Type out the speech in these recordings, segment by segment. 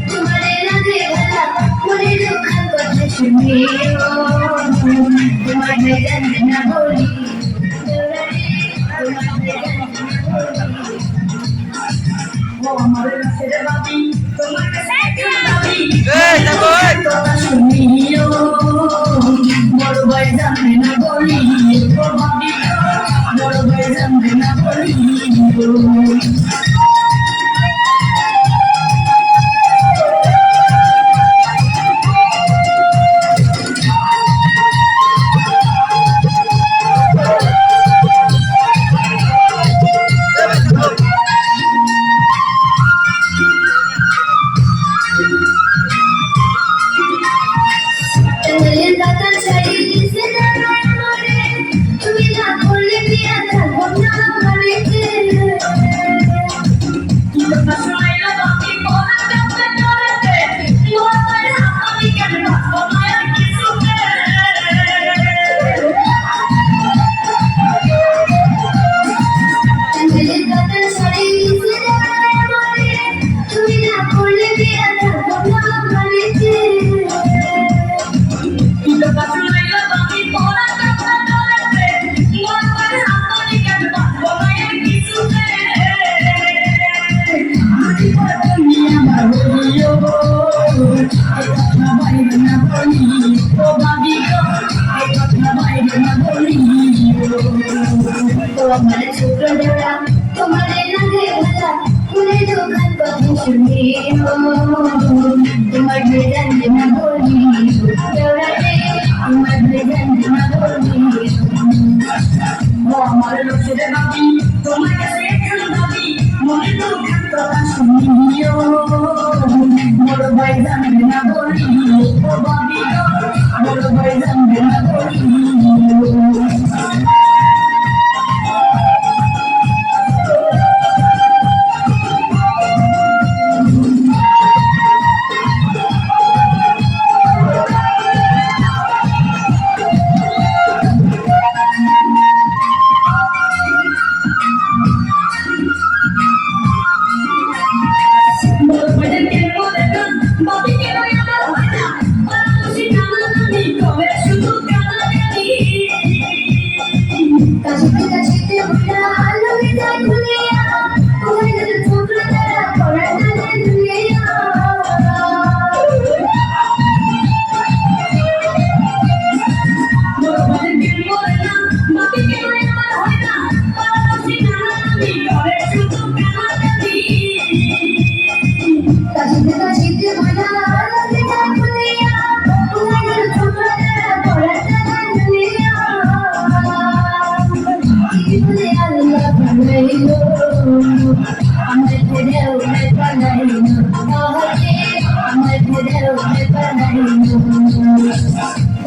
তোমারে লাগে ভালা মনে দুঃখের কথা শুনিও তোমারে জানি না বলি ও আমার কাছে বাবি তোমার কাছে বাবি কথা শুনিও বড় ভাই জানে না বলি ও বাবি বড় ভাই জানে না বলি তোমার ছোট দেওয়া তোমারে লাগে ভালা মনে দুঃখের কথা শুনিও তোমার ভেজান না বলি দেওয়া রে তোমার ভেজান না বলি ও আমার লোকের বাবি তোমার কাছে এখন বাবি মনে দুঃখের কথা শুনিও বড় ভাই জানবে না বলি ও বাবি বড় ভাই জানবে না বলি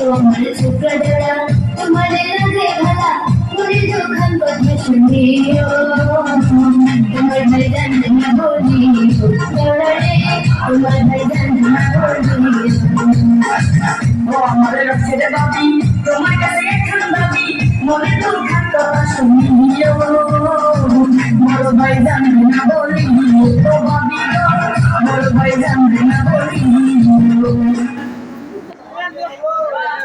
তোমার ছোট দেওয়া তোমারে লাগে ভালা মনে দুঃখের কথা শুনিও তোমার ভাই জানে না বলি দেওয়া রে তোমার ভাই জানে না বলি ও আমার ছেলে বাবি তোমার কাছে এখন